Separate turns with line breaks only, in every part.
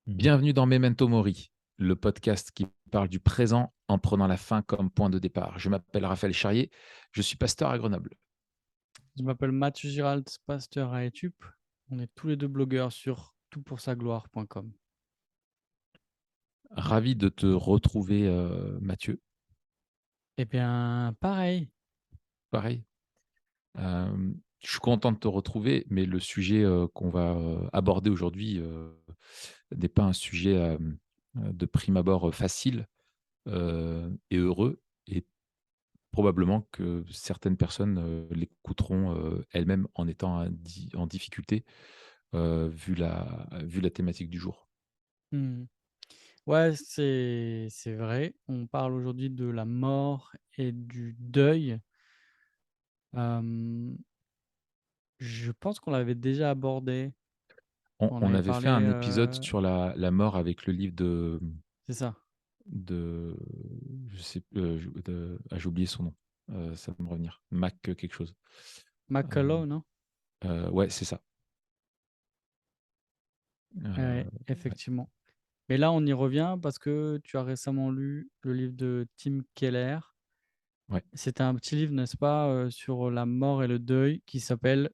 Bienvenue dans Memento Mori, le podcast qui parle du présent en prenant la fin comme point de départ. Je m'appelle Raphaël Charrier, je suis pasteur à Grenoble.
Je m'appelle Mathieu Giralt, pasteur à Etup. On est tous les deux blogueurs sur toutpoursagloire.com.
Ravi de te retrouver, Mathieu.
Eh bien, pareil.
Pareil. Je suis content de te retrouver, mais le sujet qu'on va aborder aujourd'hui n'est pas un sujet de prime abord facile et heureux. Et probablement que certaines personnes l'écouteront elles-mêmes en étant en difficulté vu la thématique du jour.
Mmh. Ouais, c'est vrai. On parle aujourd'hui de la mort et du deuil. Hem, je pense qu'on l'avait déjà abordé.
On
On
on
avait
avait fait
parlé,
un épisode sur la mort avec le livre
c'est ça,
de je sais j'ai oublié son nom, ça va me revenir. Mac quelque chose. Hem,
McCullough, non?
ouais, c'est ça.
Ouais,
Ouais,
effectivement. Mais là, on y revient parce que tu as récemment lu le livre de Tim Keller.
ouais.
C'était un petit livre, n'est-ce pas, sur la mort et le deuil qui s'appelle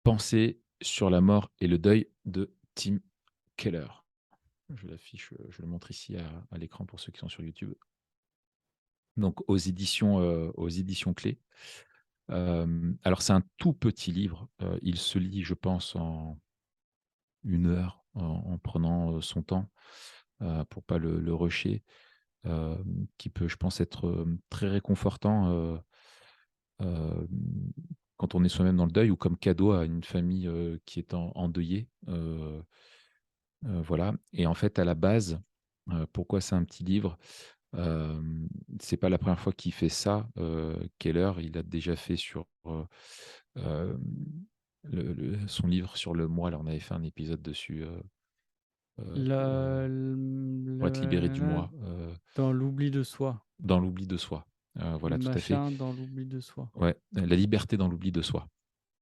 Pensées sur la mort et le deuil de Tim Keller. Je l'affiche, je le montre ici à l'écran pour ceux qui sont sur YouTube. Donc aux éditions Clés. Alors c'est un tout petit livre, il se lit, je pense, en 1 heure, en prenant, son temps, pour pas le rusher, qui peut, je pense, être, très réconfortant, hem, quand on est soi-même dans le deuil ou comme cadeau à une famille, qui est endeuillée, voilà. Et en fait, à la base, pourquoi c'est un petit livre? Hem, c'est pas la première fois qu'il fait ça, Keller. Il a déjà fait sur, hem, son livre sur le moi. Là, on avait fait un épisode dessus,
le
pour être libéré du
le
moi,
dans l'oubli de soi,
dans l'oubli de soi.
le
Voilà, tout à fait.
machin dans l'oubli de soi.
Ouais, La liberté dans l'oubli de soi,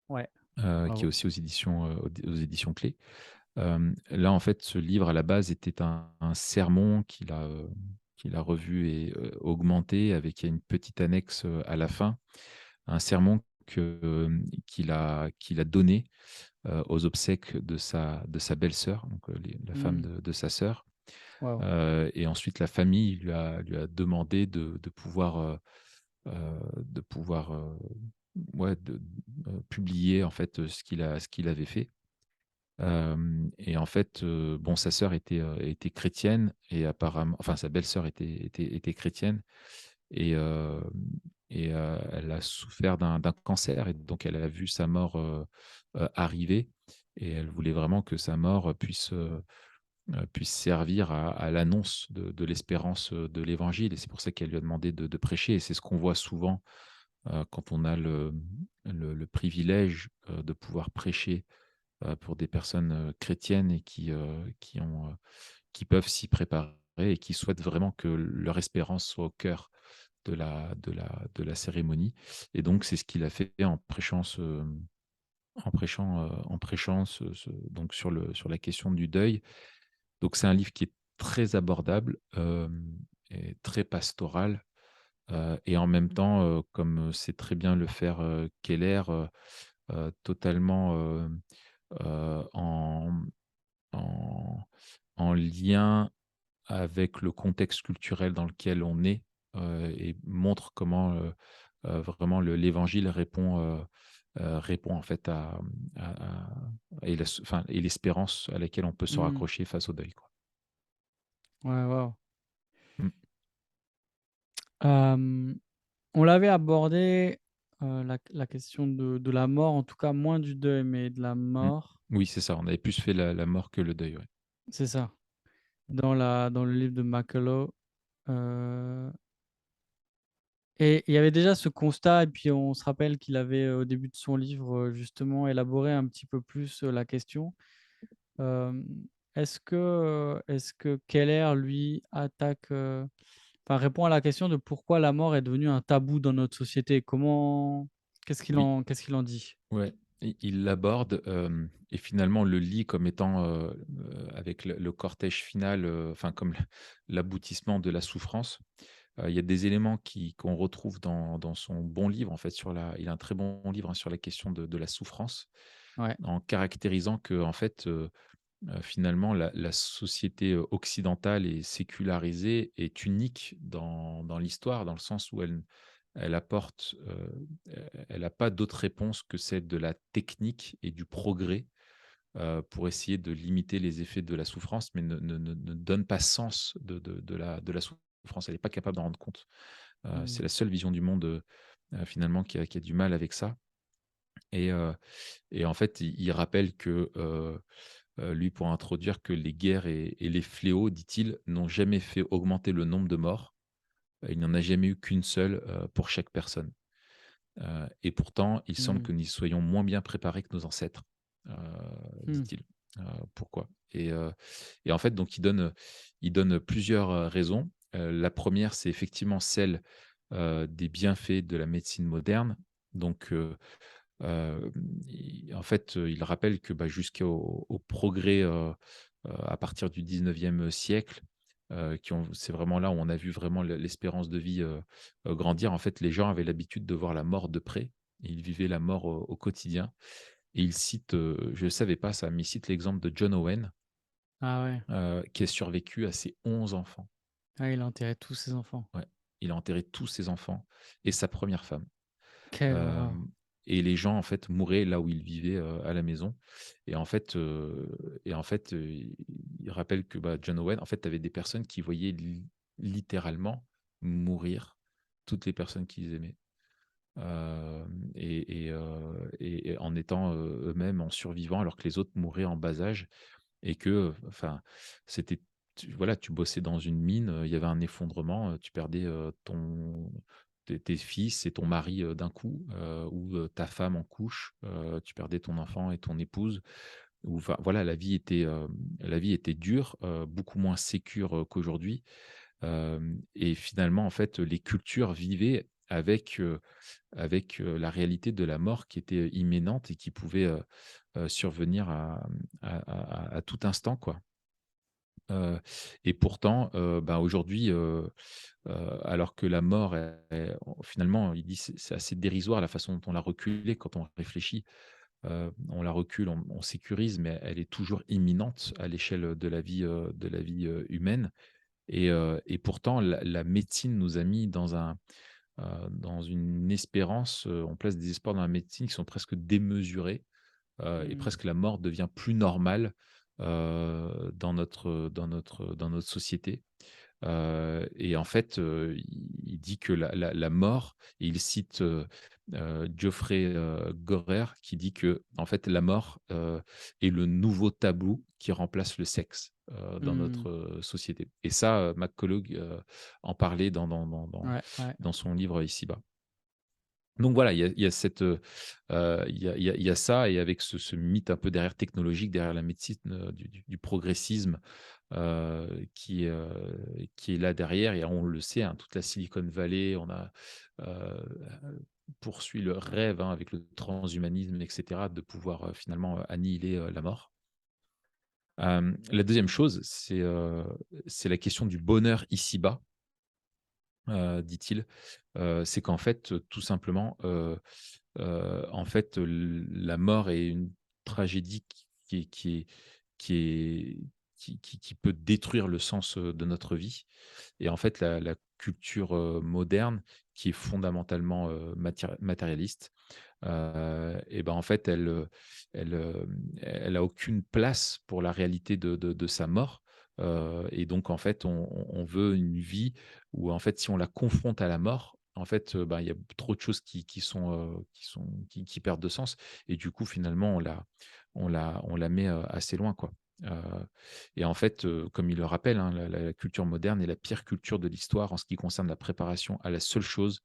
Ouais,
qui est
bravo.
aussi aux éditions Clés. Là, en fait, ce livre, à la base, était un sermon qu'il a revu et augmenté avec une petite annexe, à la fin. Un sermon qu'il a donné, aux obsèques de sa belle-sœur, donc la femme
Mmh.
de sa sœur.
Waouh.
Et ensuite la famille lui a demandé de pouvoir, ouais, publier en fait, ce qu'il avait fait. Et en fait, bon, sa sœur était chrétienne et apparemment, enfin, sa belle-sœur était chrétienne. Et elle a souffert d'un cancer et donc elle a vu sa mort, arriver, et elle voulait vraiment que sa mort puisse servir à l'annonce de l'espérance, de l'évangile, et c'est pour ça qu'elle lui a demandé de prêcher. Et c'est ce qu'on voit souvent, quand on a le privilège, de pouvoir prêcher, pour des personnes, chrétiennes et qui peuvent s'y préparer et qui souhaitent vraiment que leur espérance soit au cœur de la cérémonie. Et donc c'est ce qu'il a fait en prêchant donc sur la question du deuil. Donc c'est un livre qui est très abordable, et très pastoral, et en même temps, comme sait très bien le faire, Keller, totalement, en en en lien avec le contexte culturel dans lequel on est, et montre comment, vraiment l'évangile répond en fait et l'espérance à laquelle on peut se
Mmh.
raccrocher face au deuil, quoi.
Ouais, waouh.
Mmh,
Hem, on l'avait abordé, la question de la mort, en tout cas moins du deuil, mais de la
mmh.
mort.
Oui, c'est ça, on avait plus fait la mort que le deuil, ouais.
C'est ça, dans le livre de McCullough, heu et il y avait déjà ce constat et puis on se rappelle qu'il avait, au début de son livre, justement élaboré un petit peu plus, la question. Hem, est-ce que Keller, lui, enfin, répond à la question de pourquoi la mort est devenue un tabou dans notre société? Qu'est-ce qu'il
Oui,
en qu'est-ce qu'il en dit?
ouais. il l'aborde, et finalement le lit comme étant, avec le cortège final, enfin comme l'aboutissement de la souffrance. Il y a des éléments qu'on retrouve dans son bon livre, en fait, il a un très bon livre, hein, sur la question de la souffrance,
Ouais.
en caractérisant que en fait, finalement la société, occidentale et sécularisée est unique dans l'histoire, dans le sens où elle apporte, elle n'a pas d'autre réponse que celle de la technique et du progrès, pour essayer de limiter les effets de la souffrance, mais ne donne pas sens de la souffrance. Elle est pas capable d'en rendre compte. C'est
Mmh.
la seule vision du monde, finalement qui a du mal avec ça, et en fait, il rappelle que, lui, pour introduire, que les guerres et les fléaux, dit-il, n'ont jamais fait augmenter le nombre de morts. Il n'y en a jamais eu qu'une seule, pour chaque personne. Et pourtant, il semble
Mmh.
que nous soyons moins bien préparés que nos ancêtres, heu,
Mmh.
dit-il. Pourquoi? Et en fait, donc il donne plusieurs, raisons. La première, c'est effectivement celle, des bienfaits de la médecine moderne. Donc, hem, en fait, il rappelle que, bah, jusqu'au progrès, à partir du 19e siècle, c'est vraiment là où on a vu vraiment l'espérance de vie, grandir. En fait, les gens avaient l'habitude de voir la mort de près. Ils vivaient la mort au quotidien, et il cite, je ne savais pas ça, mais il cite l'exemple de John Owen,
Ah ouais.
qui a survécu à ses 11 enfants.
Ah, il a enterré tous ses enfants.
Ouais, il a enterré tous ses enfants et sa première femme.
Quelle horreur.
Hem Et les gens, en fait, mouraient là où ils vivaient, à la maison, et il rappelle que, bah, John Owen, en fait, avait des personnes qui voyaient littéralement mourir toutes les personnes qu'ils aimaient, et en étant, eux-mêmes en survivant, alors que les autres mouraient en bas âge, et que, enfin, c'était voilà, tu bossais dans une mine, il y avait un effondrement, tu perdais, tes fils et ton mari, d'un coup, ou, ta femme en couche, tu perdais ton enfant et ton épouse, ou enfin, voilà, la vie était dure, beaucoup moins sécure, qu'aujourd'hui, et finalement, en fait, les cultures vivaient avec la réalité de la mort qui était imminente et qui pouvait, survenir à tout instant, quoi. Heu et pourtant, bah, aujourd'hui, alors que la mort finalement, il dit c'est assez dérisoire la façon dont on l'a reculée quand on réfléchit. On la recule, on sécurise, mais elle est toujours imminente à l'échelle de la vie humaine, et pourtant la médecine nous a mis dans une espérance, on place des espoirs dans la médecine qui sont presque démesurés, et
Mmh.
presque la mort devient plus normale, dans notre société. Et en fait, il dit que la mort, et il cite, Geoffrey, Gorer, qui dit que en fait la mort, est le nouveau tabou qui remplace le sexe, dans
Mmh.
notre, société, et ça, McCullough, en parlait
Ouais, ouais.
dans son livre Ici-bas. Donc voilà, il y a cette, il y a ça, et avec ce mythe un peu derrière technologique, derrière la médecine, du progressisme, qui est là derrière, et on le sait, hein, toute la Silicon Valley, poursuit le rêve, hein, avec le transhumanisme, et cetera, de pouvoir, finalement, annihiler, la mort. La deuxième chose, c'est la question du bonheur ici-bas, dit-il. C'est qu'en fait, tout simplement, en fait, la mort est une tragédie qui est qui peut détruire le sens, de notre vie, et en fait, la culture, moderne, qui est fondamentalement, matérialiste, et ben, en fait, elle a aucune place pour la réalité de sa mort, et donc en fait, on veut une vie où, en fait, si on la confronte à la mort, en fait, ben, il y a trop de choses qui perdent de sens, et du coup, finalement, on la met, assez loin, quoi. Heu et en fait, comme il le rappelle, hein, la culture moderne est la pire culture de l'histoire en ce qui concerne la préparation à la seule chose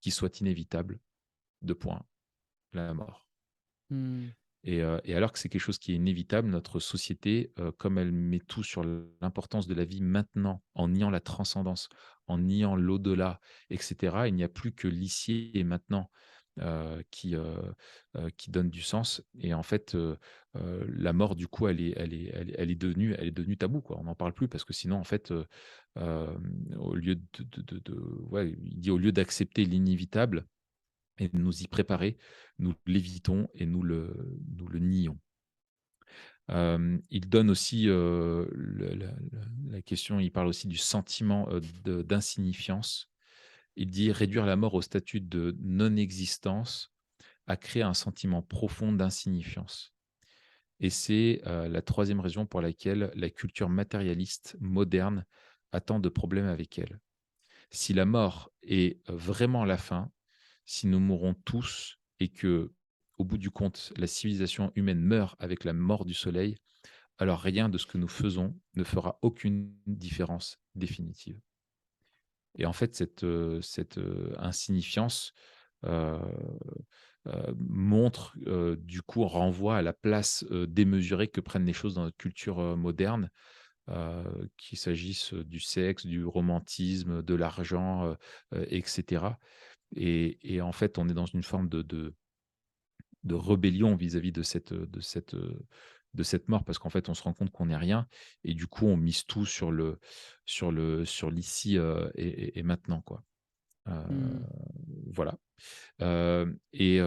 qui soit inévitable, 2 points, la mort.
Mmh.
Et alors que c'est quelque chose qui est inévitable, notre société, comme elle met tout sur l'importance de la vie maintenant, en niant la transcendance, en niant l'au-delà, et cetera, il n'y a plus que l'ici et maintenant. qui donne du sens. Et en fait, la mort, du coup, elle est devenue tabou, quoi. On n'en parle plus parce que sinon, en fait, au lieu ouais, il dit: «Au lieu d'accepter l'inévitable et de nous y préparer, nous l'évitons et nous le nions». Il donne aussi, la question, il parle aussi du sentiment, d'insignifiance. Il dit: «Réduire la mort au statut de non-existence a créé un sentiment profond d'insignifiance». Et c'est, la troisième raison pour laquelle la culture matérialiste moderne a tant de problèmes avec elle. Si la mort est vraiment la fin, si nous mourons tous et que, au bout du compte, la civilisation humaine meurt avec la mort du soleil, alors rien de ce que nous faisons ne fera aucune différence définitive. Et en fait, cette insignifiance, heu montre, du coup, renvoie à la place, démesurée que prennent les choses dans notre culture, moderne, qu'il s'agisse, du sexe, du romantisme, de l'argent, et cetera. Et en fait, on est dans une forme de rébellion vis-à-vis de cette mort, parce qu'en fait, on se rend compte qu'on n'est rien et du coup, on mise tout sur l'ici, et maintenant, quoi. Heu,
Mmh.
voilà. Et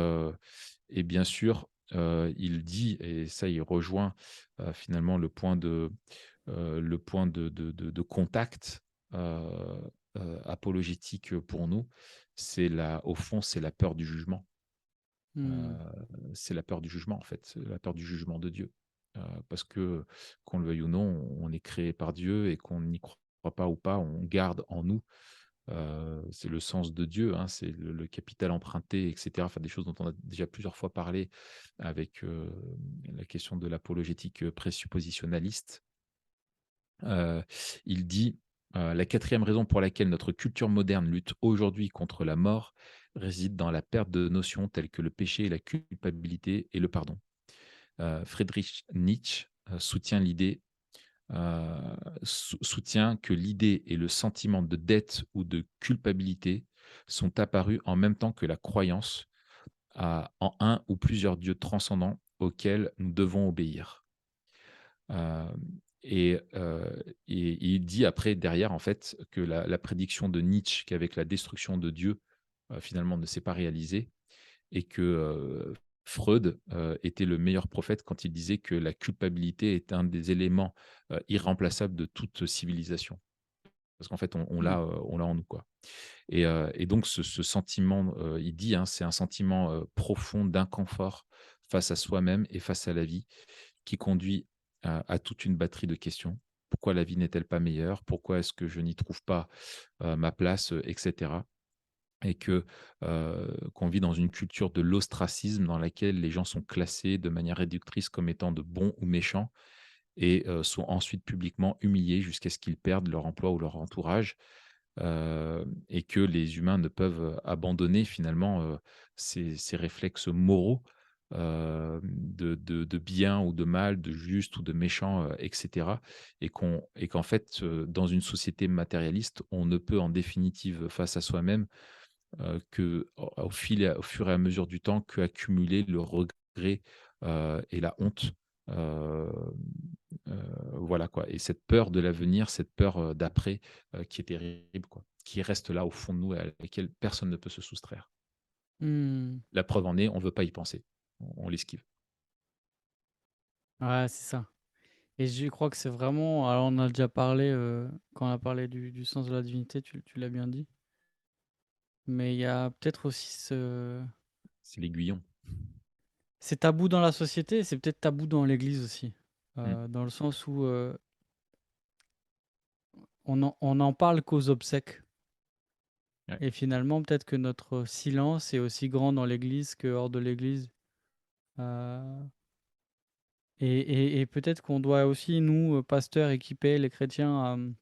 bien sûr, il dit, et ça, il rejoint, finalement le point de contact, heu apologétique, pour nous. Au fond, c'est la peur du jugement.
Mmh.
C'est la peur du jugement, en fait, c'est la peur du jugement de Dieu. Parce que, qu'on le veuille ou non, on est créé par Dieu et qu'on n'y croit pas ou pas, on garde en nous, c'est le sens de Dieu, hein, c'est le capital emprunté et cetera. Enfin, des choses dont on a déjà plusieurs fois parlé avec, la question de l'apologétique, présuppositionnaliste. Heu, il dit, «La quatrième raison pour laquelle notre culture moderne lutte aujourd'hui contre la mort réside dans la perte de notions telles que le péché et la culpabilité et le pardon». Friedrich Nietzsche, soutient que l'idée et le sentiment de dette ou de culpabilité sont apparus en même temps que la croyance en un ou plusieurs dieux transcendants auxquels nous devons obéir. Hem et il dit après derrière en fait que la prédiction de Nietzsche qu'avec la destruction de Dieu, finalement ne s'est pas réalisée, et que, Freud, était le meilleur prophète quand il disait que la culpabilité est un des éléments, irremplaçables de toute civilisation. Parce qu'en fait
Mmh.
on l'a en nous, quoi. Et donc ce sentiment, il dit, hein, c'est un sentiment, profond d'inconfort face à soi-même et face à la vie, qui conduit à toute une batterie de questions. Pourquoi la vie n'est-elle pas meilleure? Pourquoi est-ce que je n'y trouve pas, ma place, et cetera? Et qu'on vit dans une culture de l'ostracisme dans laquelle les gens sont classés de manière réductrice comme étant de bons ou méchants, et sont ensuite publiquement humiliés jusqu'à ce qu'ils perdent leur emploi ou leur entourage. Et que les humains ne peuvent abandonner finalement, ces réflexes moraux, de bien ou de mal, de juste ou de méchant, et cetera. Et qu'en fait, dans une société matérialiste, on ne peut en définitive face à soi-même, au fur et à mesure du temps, qu'accumuler le regret, et la honte. Hem, voilà, quoi. Et cette peur de l'avenir, cette peur, d'après, qui est terrible, quoi, qui reste là au fond de nous et à laquelle personne ne peut se soustraire.
Mmh.
La preuve en est, on ne veut pas y penser. On l'esquive.
Ouais, c'est ça. Et je crois que c'est vraiment, alors on a déjà parlé, quand on a parlé du sens de la divinité, tu l'as bien dit. Mais il y a peut-être aussi
C'est l'aiguillon.
c'est tabou dans la société, et c'est peut-être tabou dans l'église aussi.
Mmh.
Dans le sens où, on en parle qu'aux obsèques,
Ouais.
et finalement peut-être que notre silence est aussi grand dans l'église que hors de l'église. Heu et peut-être qu'on doit aussi nous, pasteurs, équiper les chrétiens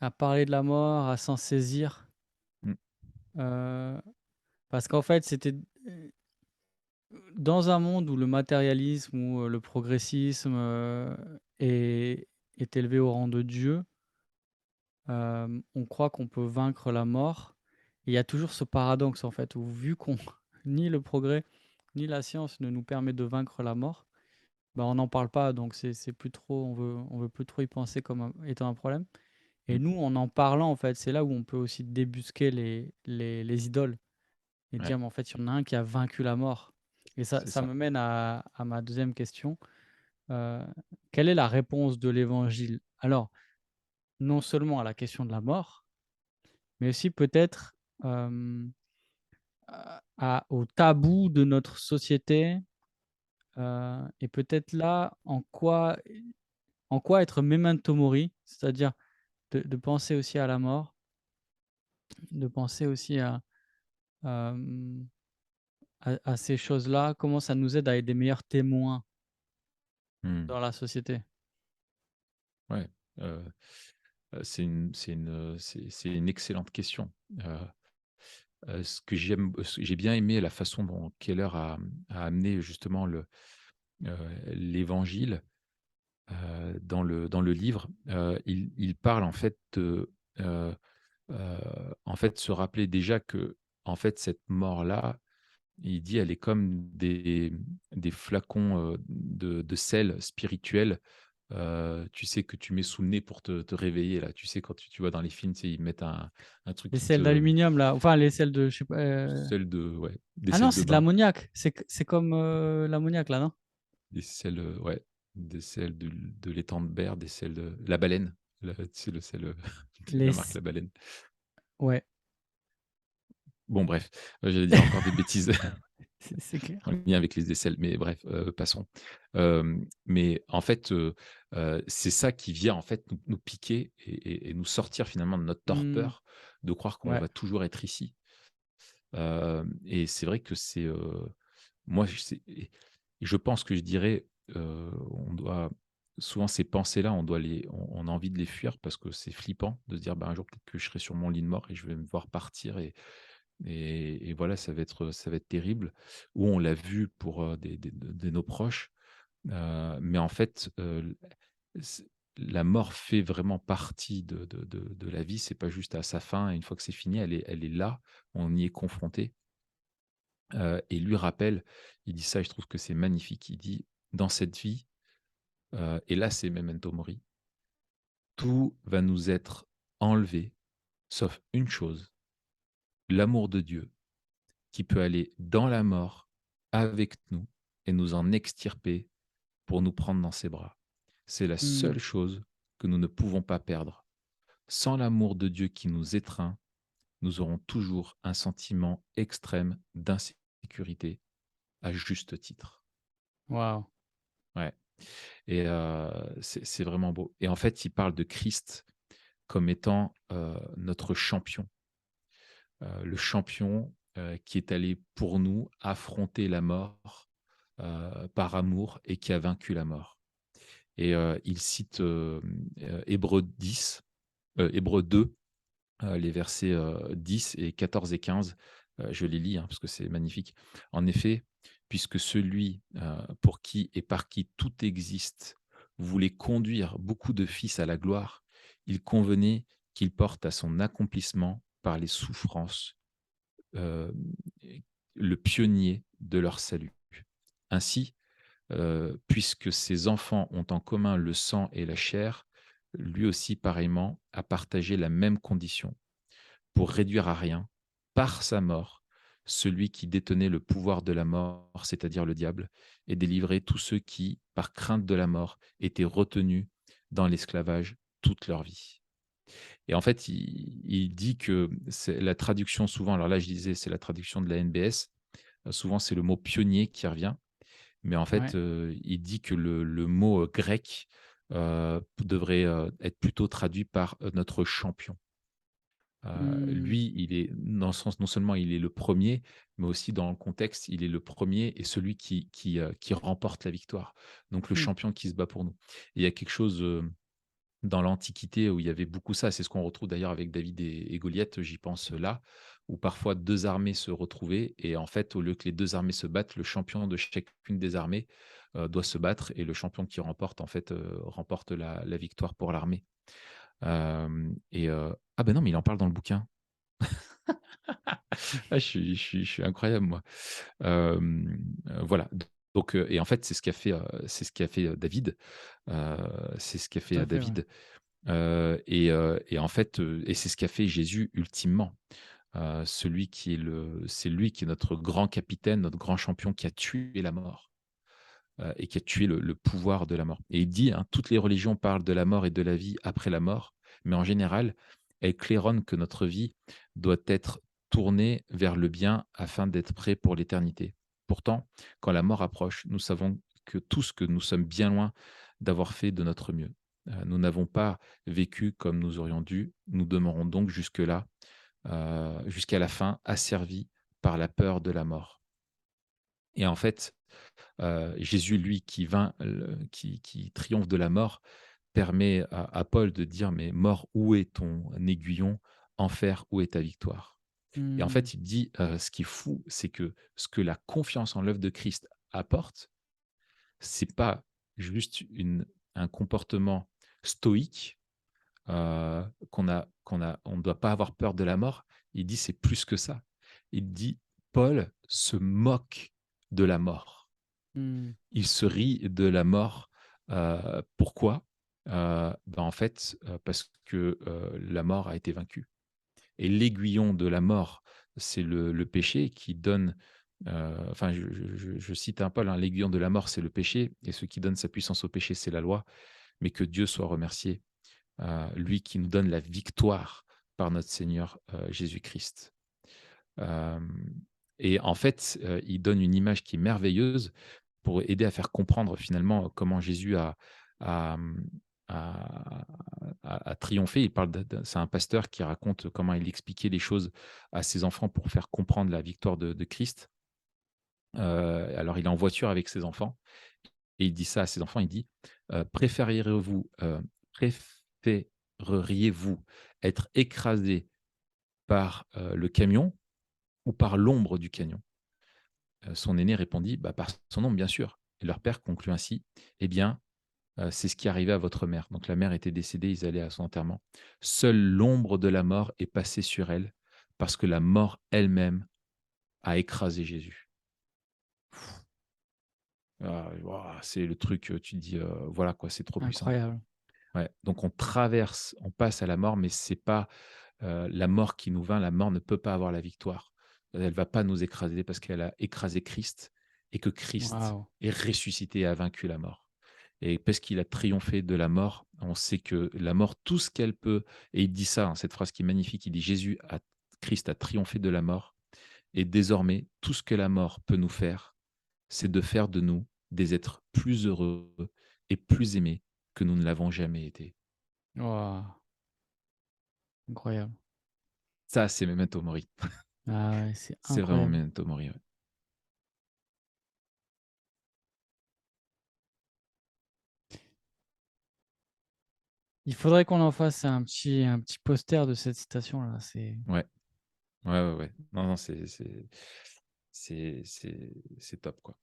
à parler de la mort, à s'en saisir,
Mmh.
heu, parce qu'en fait c'était, dans un monde où le matérialisme, où, le progressisme, est élevé au rang de Dieu, on croit qu'on peut vaincre la mort, il y a toujours ce paradoxe, en fait, où vu qu'on ni le progrès, ni la science ne nous permet de vaincre la mort, bah, on n'en parle pas, donc c'est plus trop on veut plus trop y penser comme étant un problème. Et
Mmh.
nous, en parlant, en fait, c'est là où on peut aussi débusquer les idoles et
Ouais,
dire: «Mais en fait, il y en a un qui a vaincu la mort». Et ça
c'est
ça
ça.
me mène à ma deuxième question. Heu, Quelle est la réponse de l'Évangile? Alors, non seulement à la question de la mort, mais aussi peut-être, au tabou de notre société, et peut-être là, en quoi être memento mori, c'est-à-dire de penser aussi à la mort, de penser aussi hem, à ces choses-là, comment ça nous aide à être des meilleurs témoins
Mmh.
dans la société?
Ouais, heu c'est une excellente question. Ce que j'ai bien aimé la façon dont Keller a amené justement heu, l'évangile, dans le livre. Il parle en fait en fait, se rappeler déjà que en fait, cette mort-là, il dit, elle est comme des flacons, de sel spirituel, tu sais, que tu mets sous le nez pour te réveiller là. Tu sais, quand tu vois dans les films, tu sais, ils mettent un truc
Les
qui
sels
te
d'aluminium là, enfin les sels de je sais pas,
sel de ouais, des
ah non,
sels de
c'est de
bain,
l'ammoniac, c'est comme, l'ammoniac là, non?
des sels, ouais, des sels de l'étang de Berre, des sels de la baleine, tu sais, le sel, de
Les
la marque
s
La Baleine.
Ouais,
Bon bref, j'allais dire encore des bêtises.
c'est
En
clair.
lien avec les aisselles, mais bref, passons. Mais en fait, c'est ça qui vient en fait nous piquer et nous sortir finalement de notre
Mmh,
torpeur de croire qu'on
ouais.
va toujours être ici. Et c'est vrai que moi je pense que je dirais, on doit souvent ces pensées-là, on a envie de les fuir parce que c'est flippant de se dire: «Bah, un jour peut-être que je serai sur mon lit de mort et je vais me voir partir» et voilà, ça va être terrible. Ou on l'a vu pour, de nos proches, mais en fait, c la mort fait vraiment partie de la vie. C'est pas juste à sa fin et une fois que c'est fini, elle est là, on y est confronté, et lui rappelle, il dit ça et je trouve que c'est magnifique. Il dit: «Dans cette vie», et là, c'est memento mori, «tout va nous être enlevé, sauf une chose, l'amour de Dieu, qui peut aller dans la mort avec nous et nous en extirper pour nous prendre dans ses bras. C'est la
Mmh.
seule chose que nous ne pouvons pas perdre. Sans l'amour de Dieu qui nous étreint, nous aurons toujours un sentiment extrême d'insécurité à juste titre.
Waouh.
Ouais. Et c'est vraiment beau. Et en fait, il parle de Christ comme étant notre champion. Le champion qui est allé pour nous affronter la mort par amour et qui a vaincu la mort. Et il cite Hébreux 10, Hébreux 2, les versets 10 et 14 et 15. Je les lis hein, parce que c'est magnifique. En effet, puisque celui pour qui et par qui tout existe voulait conduire beaucoup de fils à la gloire, il convenait qu'il porte à son accomplissement par les souffrances euh, le pionnier de leur salut. Ainsi, puisque ses enfants ont en commun le sang et la chair, lui aussi pareillement a partagé la même condition pour réduire à rien, par sa mort, celui qui détenait le pouvoir de la mort, c'est-à-dire le diable, et délivrer tous ceux qui, par crainte de la mort, étaient retenus dans l'esclavage toute leur vie. Et en fait, il dit que c'est la traduction souvent, alors là je disais c'est la traduction de la NBS, souvent c'est le mot pionnier qui revient, mais en fait,
Ouais.
il dit que le mot grec devrait être plutôt traduit par notre champion.
Mmh.
Lui, il est dans le sens non seulement il est le premier, mais aussi dans le contexte, il est le premier et celui qui remporte la victoire. Donc le
Mmh.
champion qui se bat pour nous. Et il y a quelque chose, dans l'Antiquité où il y avait beaucoup ça, c'est ce qu'on retrouve d'ailleurs avec David et Goliath, j'y pense là, où parfois 2 armées se retrouvaient et en fait, au lieu que les 2 armées se battent, le champion de chacune des armées, doit se battre et le champion qui remporte en fait, remporte la victoire pour l'armée. Ah ben non, mais il en parle dans le bouquin. Ah, je suis incroyable, moi. Voilà, donc et en fait, c'est ce qu'a fait, David. Heu, c'est ce qu'a
Tout
fait,
à fait, ouais.
David, et en fait, et c'est ce qu'a fait Jésus ultimement. Celui qui est le c'est lui qui est notre grand capitaine, notre grand champion qui a tué la mort, et qui a tué le pouvoir de la mort. Et il dit, hein: «Toutes les religions parlent de la mort et de la vie après la mort, mais en général, elles claironnent que notre vie doit être tournée vers le bien afin d'être prêt pour l'éternité. Pourtant, quand la mort approche, nous savons que tous que nous sommes bien loin d'avoir fait de notre mieux. Nous n'avons pas vécu comme nous aurions dû, nous demeurons donc jusque-là, jusqu'à la fin, asservis par la peur de la mort.» Et en fait, Jésus, lui, qui triomphe de la mort, permet à Paul de dire: «Mais mort, où est ton aiguillon? Enfer, où est ta victoire?» Et en
Mmh.
fait, il dit, ce qui est fou, c'est que ce que la confiance en l'œuvre de Christ apporte, c'est pas juste un comportement stoïque, on ne doit pas avoir peur de la mort. Il dit: «C'est plus que ça.» Il dit: «Paul se moque de la mort.»
Mmh.
Il se rit de la mort. Pourquoi? En fait, parce que, la mort a été vaincue, et l'aiguillon de la mort, c'est le péché qui donne, enfin je cite un Paul, hein: «L'aiguillon de la mort, c'est le péché, et ce qui donne sa puissance au péché, c'est la loi. Mais que Dieu soit remercié, lui qui nous donne la victoire par notre Seigneur, Jésus-Christ.» Hem Et en fait, il donne une image qui est merveilleuse pour aider à faire comprendre finalement comment Jésus a, mmh, a a triomphé. Il parle de c'est un pasteur qui raconte comment il expliquait les choses à ses enfants pour faire comprendre la victoire de Christ. Alors il est en voiture avec ses enfants et il dit ça à ses enfants, il dit: Préféreriez-vous être écrasé par, le camion ou par l'ombre du camion?» Son aîné répondit: «Bah, par son ombre, bien sûr.» Et leur père conclut ainsi: «Eh bien, c'est ce qui arrivait à votre mère.» Donc la mère était décédée, ils allaient à son enterrement. «Seule l'ombre de la mort est passée sur elle, parce que la mort elle-même a écrasé Jésus.» Ah, waouh, c'est le truc, tu te dis, voilà quoi, c'est trop puissant.
Incroyable.
Ouais, donc on traverse, on passe à la mort, mais c'est pas, la mort qui nous vainc. La mort ne peut pas avoir la victoire. Elle va pas nous écraser parce qu'elle a écrasé Christ, et que Christ
Waouh!
est ressuscité et a vaincu la mort. Et parce qu'il a triomphé de la mort, on sait que la mort, tout ce qu'elle peut, et il dit ça, hein, cette phrase qui est magnifique, il dit: Christ a triomphé de la mort, et désormais tout ce que la mort peut nous faire, c'est de faire de nous des êtres plus heureux et plus aimés que nous ne l'avons jamais été.
Waouh! Incroyable.
Ça, c'est memento mori.
Ah ouais, c'est
C'est vraiment
incroyable.
memento mori, ouais.
Il faudrait qu'on en fasse un petit poster de cette citation-là,
Ouais, ouais, ouais, ouais. Non, non, c'est top, quoi.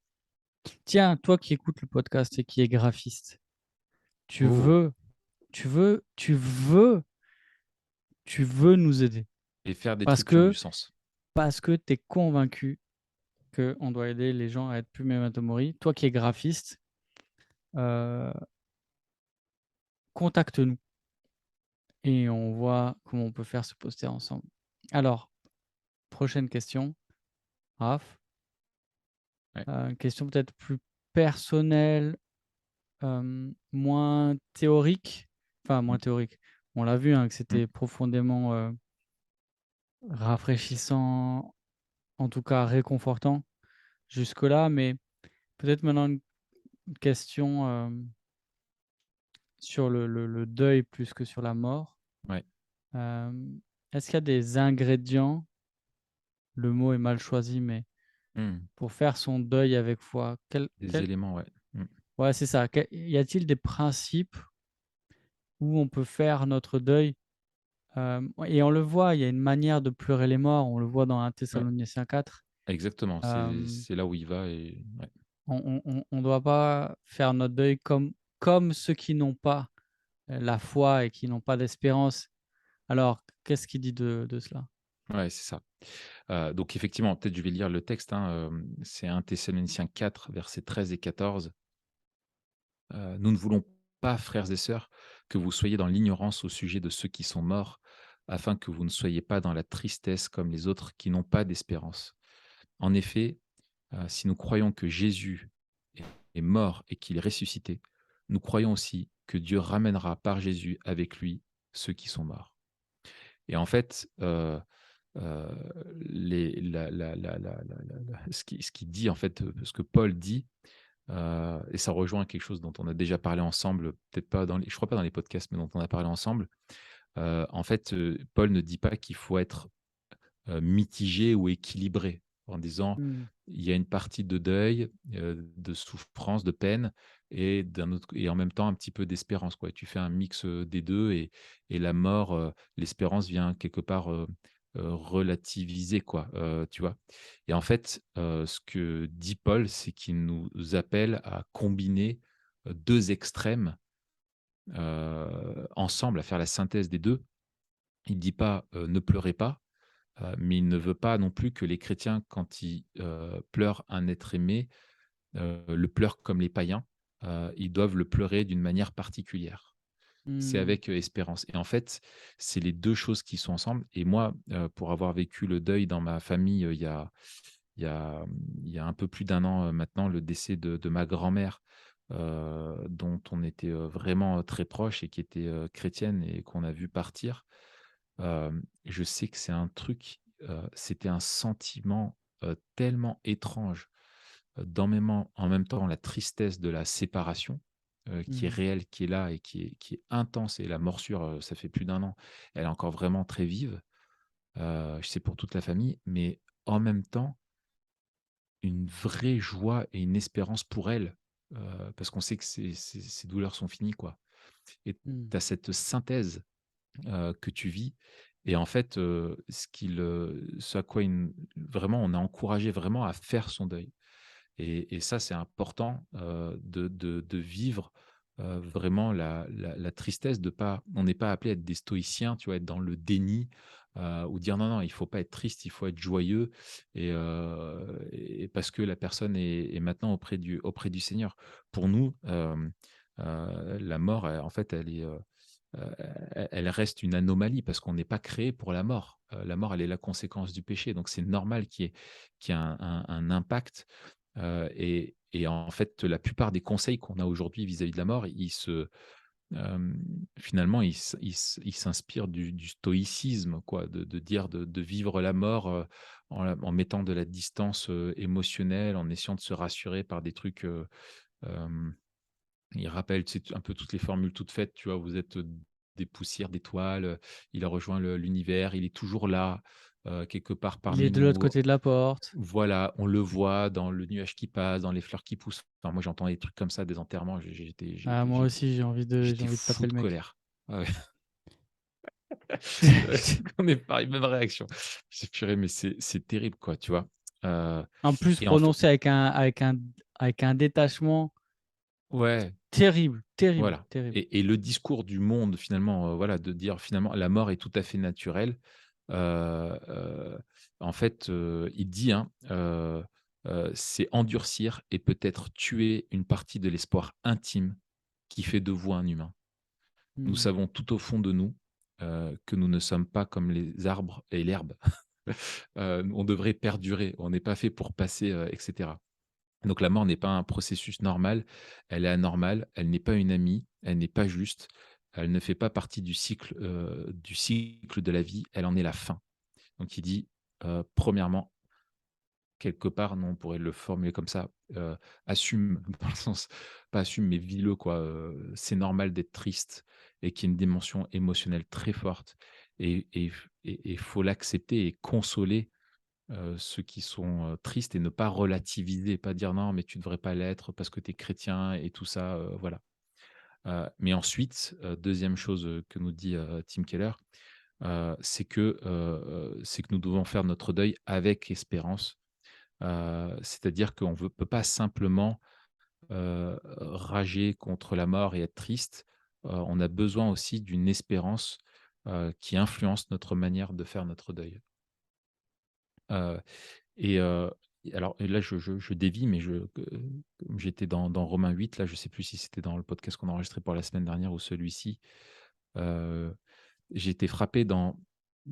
tiens, toi qui écoutes le podcast et qui es graphiste, tu
Oh!
veux tu veux tu veux tu veux nous aider
Et faire des
parce
trucs qui ont du
que
sens.
tu es convaincu qu'on doit aider les gens à être plus memento mori. Toi qui es graphiste, heu, contacte-nous et on voit comment on peut faire ce poster ensemble. Alors, prochaine question, Raph,
Ouais.
question peut-être plus personnelle, moins théorique, enfin
Mmh.
moins théorique. On l'a vu, hein, que
Mmh.
c'était profondément, rafraîchissant, en tout cas réconfortant jusque-là, mais peut-être maintenant une question, sur le deuil plus que sur la mort.
Ouais.
Est-ce qu'il y a des ingrédients, le mot est mal choisi, mais
Mmh.
pour faire son deuil avec foi,
Des éléments, ouais. Mmh.
ouais, c'est ça, y a-t-il des principes où on peut faire notre deuil? Ouais, et on le voit, il y a une manière de pleurer les morts, on le voit dans 1
Ouais,
Thessaloniciens 4.
exactement, c'est
Hem,
c'est là où il va, et ouais.
on doit pas faire notre deuil comme ceux qui n'ont pas, la foi et qui n'ont pas d'espérance. Alors, qu'est-ce qu'il dit de cela?
Ouais, c'est ça. Donc effectivement, peut-être je vais lire le texte, hein, c'est 1 Thessaloniciens 4, versets 13 et 14. Nous ne voulons pas, frères et sœurs, que vous soyez dans l'ignorance au sujet de ceux qui sont morts, afin que vous ne soyez pas dans la tristesse comme les autres qui n'ont pas d'espérance. En effet, si nous croyons que Jésus est mort et qu'il est ressuscité, nous croyons aussi que Dieu ramènera par Jésus avec lui ceux qui sont morts. Et en fait, heu, les la ce qui dit en fait, ce que Paul dit, et ça rejoint quelque chose dont on a déjà parlé ensemble, peut-être pas dans les je crois pas dans les podcasts, mais dont on a parlé ensemble. En fait, Paul ne dit pas qu'il faut être mitigé ou équilibré, en disant:
Mmh.
«Il y a une partie de deuil, de souffrance, de peine et d'un autre et en même temps un petit peu d'espérance», quoi. Tu fais un mix, des 2 et la mort, l'espérance vient quelque part, relativiser, quoi, tu vois? Et en fait, ce que dit Paul, c'est qu'il nous appelle à combiner, 2 extrêmes, ensemble, à faire la synthèse des 2. Il dit pas, «Ne pleurez pas», mais il ne veut pas non plus que les chrétiens, quand ils, pleurent un être aimé, le pleurent comme les païens. Ils doivent le pleurer d'une manière particulière. C'est
Mmh.
avec, espérance et en fait, c'est les 2 choses qui sont ensemble et moi, pour avoir vécu le deuil dans ma famille, il y a un peu plus d'un an, maintenant, le décès de ma grand-mère, dont on était, vraiment, très proches et qui était, chrétienne et qu'on a vu partir. Je sais que c'est un truc, c'était un sentiment, tellement étrange, en même temps la tristesse de la séparation, qui est
Mmh.
réelle, qui est là et qui est intense et la morsure, ça fait plus d'un an, elle est encore vraiment très vive, c'est pour toute la famille, mais en même temps, une vraie joie et une espérance pour elle, parce qu'on sait que ces douleurs sont finies, quoi et
Mmh.
tu as cette synthèse que tu vis et en fait, ce à quoi vraiment on est encouragé vraiment à faire son deuil et ça, c'est important, de vivre, vraiment la tristesse de pas on n'est pas appelé à être des stoïciens, tu vois? Être dans le déni, ou dire: «Non, non, il faut pas être triste, il faut être joyeux» et parce que la personne est maintenant auprès du Seigneur. Pour nous, la mort, en fait, Heu, elle reste une anomalie parce qu'on n'est pas créé pour la mort. La mort, elle est la conséquence du péché, donc c'est normal qu'il y ait un impact, et en fait, la plupart des conseils qu'on a aujourd'hui vis-à-vis de la mort, hem, finalement, ils s'inspirent du stoïcisme, quoi, de dire de vivre la mort, en mettant de la distance, émotionnelle, en essayant de se rassurer par des trucs, hem il rappelle, tu sais, un peu toutes les formules toutes faites, tu vois? Vous êtes, des poussières d'étoiles, il a rejoint l'univers, il est toujours là, quelque part
Il
parmi
est de l'autre
nous.
côté de la porte.
Voilà, on le voit dans le nuage qui passe, dans les fleurs qui poussent. Enfin, moi, j'entends des trucs comme ça, des enterrements,
Ah moi aussi j'ai
j'étais
envie de taper
fou
le
de
mec.
colère. Ah ouais, on est pareil, même réaction. J'ai dit: «Purée, mais c'est terrible, quoi», tu vois? Heu
En plus
et en fait
prononcé avec un détachement
ouais.
terrible, terrible,
Voilà
terrible.
et le discours du monde finalement, voilà, de dire finalement la mort est tout à fait naturelle, en fait, il dit, hein, c'est endurcir et peut-être tuer une partie de l'espoir intime qui fait de vous un humain. Nous
Mmh.
savons tout au fond de nous, que nous ne sommes pas comme les arbres et l'herbe. On devrait perdurer, on n'est pas fait pour passer, et cetera. Donc la mort n'est pas un processus normal, elle est anormale, elle n'est pas une amie, elle n'est pas juste, elle ne fait pas partie du cycle de la vie, elle en est la fin. Donc il dit, 1°, quelque part, non, on pourrait le formuler comme ça, assume, dans le sens, pas assume, mais vis-le quoi, c'est normal d'être triste et qu'il y a une dimension émotionnelle très forte et faut l'accepter et consoler ceux qui sont, tristes et ne pas relativiser, pas dire: «Non, mais tu devrais pas l'être parce que tu es chrétien» et tout ça, voilà. Mais ensuite, 2e chose, que nous dit, Tim Keller, c'est que nous devons faire notre deuil avec espérance. C'est-à-dire qu'on ne peut pas simplement, rager contre la mort et être triste. On a besoin aussi d'une espérance, qui influence notre manière de faire notre deuil. Heu et alors et là, je dévie, mais comme j'étais dans Romains 8, là, je sais plus si c'était dans le podcast qu'on a enregistré pour la semaine dernière ou celui-ci. Heu, j'ai été frappé dans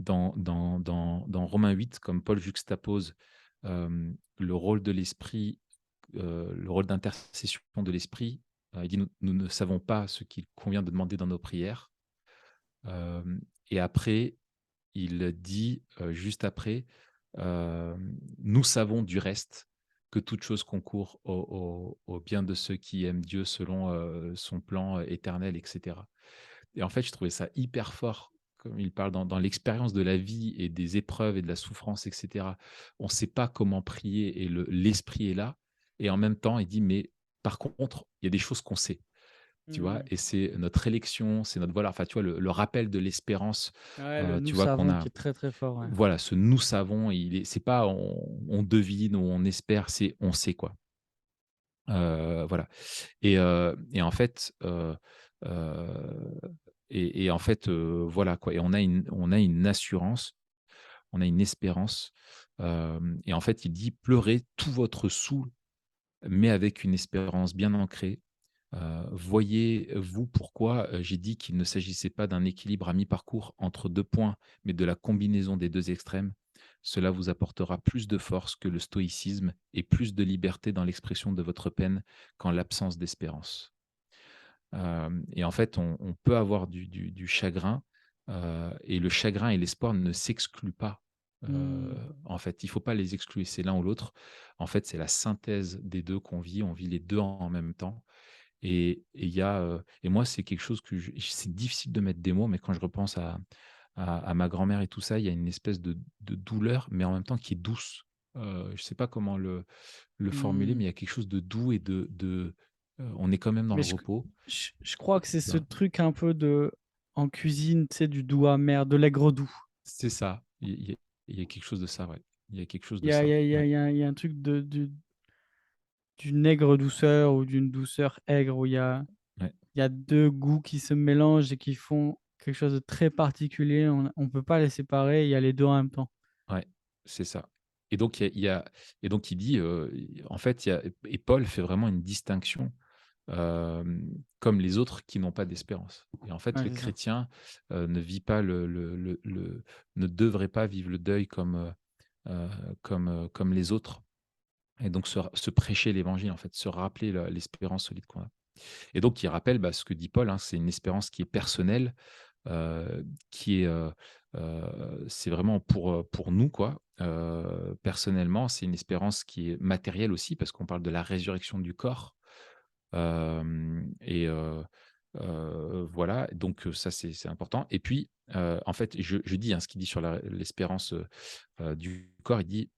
Romains 8, comme Paul juxtapose, le rôle de l'esprit, le rôle d'intercession de l'esprit. Il dit: «Nous ne savons pas ce qu'il convient de demander dans nos prières». Hem et après, il dit, juste après, «Nous savons du reste que toute chose concourt au bien de ceux qui aiment Dieu selon, son plan, éternel» et cetera. Et en fait, je trouvais ça hyper fort, comme il parle dans l'expérience de la vie et des épreuves et de la souffrance et cetera. On ne sait pas comment prier et l'esprit est là et en même temps, il dit: «Mais par contre, il y a des choses qu'on sait». Tu vois?
Mmh.
Et c'est notre élection, c'est notre voilà, enfin, tu vois, le rappel de l'espérance,
Ouais, le «nous
tu vois, qu'on
savons» qui
a.
est très, très fort, ouais.
Voilà, ce «nous savons», c'est pas on devine ou on espère, c'est on sait, quoi. Voilà et en fait, heu et en fait, voilà, quoi et on a une assurance, on a une espérance, hem et en fait, il dit: «Pleurez tout votre soûl, mais avec une espérance bien ancrée». Voyez-vous pourquoi, j'ai dit qu'il ne s'agissait pas d'un équilibre à mi-parcours entre 2 points, mais de la combinaison des 2 extrêmes? Cela vous apportera plus de force que le stoïcisme et plus de liberté dans l'expression de votre peine qu'en l'absence d'espérance. Et en fait, on peut avoir du chagrin, et le chagrin et l'espoir ne s'excluent pas.
Mmh.
En fait, il faut pas les exclure, c'est l'un ou l'autre. En fait, c'est la synthèse des 2 qu'on vit, on vit les 2 en même temps et il y a, et moi, c'est quelque chose que c'est difficile de mettre des mots, mais quand je repense à ma grand-mère et tout ça, il y a une espèce de douleur, mais en même temps qui est douce. Je sais pas comment le formuler,
Mmh.
mais il y a quelque chose de doux et on est quand même dans
Mais
le repos,
je crois que c'est
tu
ce
vois?
truc un peu de en cuisine, tu sais, du doux amer, de l'aigre doux.
C'est ça, il y a quelque chose de ça, ouais. Il y a quelque chose
Il
de
y a il y
ça,
a il y a
ouais,
il y a il y a un truc d'une aigre douceur ou d'une douceur aigre où
ouais,
il y a 2 goûts qui se mélangent et qui font quelque chose de très particulier. On peut pas les séparer, il y a les 2 en même temps.
ouais, c'est ça. Et donc il y a et donc il dit, en fait, il y a et Paul fait vraiment une distinction, comme les autres qui n'ont pas d'espérance. Et en fait,
Ouais,
le
c'est ça.
chrétien, ne vit pas ne devrait pas vivre le deuil heu, comme les autres et donc se prêcher l'évangile, en fait, se rappeler l'espérance solide qu'on a. Et donc il rappelle, bah, ce que dit Paul, hein, c'est une espérance qui est personnelle, qui est, c'est vraiment pour nous, quoi. Personnellement, c'est une espérance qui est matérielle aussi parce qu'on parle de la résurrection du corps. Hem et voilà, donc ça, c'est important et puis, en fait, je dis, hein, ce qu'il dit sur l'espérance, du corps, il dit,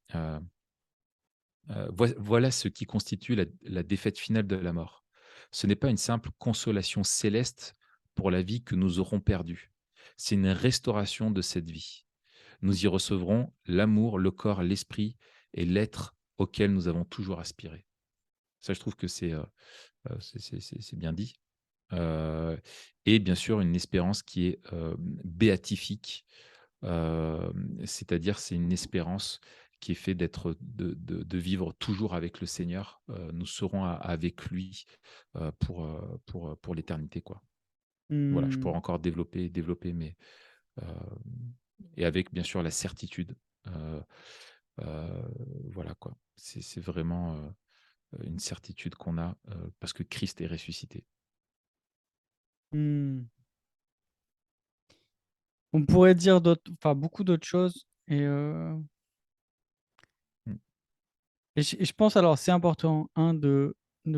voilà ce qui constitue la défaite finale de la mort. Ce n'est pas une simple consolation céleste pour la vie que nous aurons perdue. C'est une restauration de cette vie. Nous y recevrons l'amour, le corps, l'esprit et l'être auquel nous avons toujours aspiré. Ça, je trouve que c'est bien dit. Heu et bien sûr, une espérance qui est, béatifique. C'est-à-dire, c'est une espérance qui est fait de vivre toujours avec le Seigneur. Nous serons avec lui, pour l'éternité, quoi. Voilà, je pourrais
Mmh.
encore développer, mais, et avec bien sûr la certitude, heu voilà, quoi. C'est vraiment, une certitude qu'on a, parce que Christ est ressuscité.
Mmh. On pourrait dire beaucoup d'autres choses
Mmh,
et je pense alors c'est important, de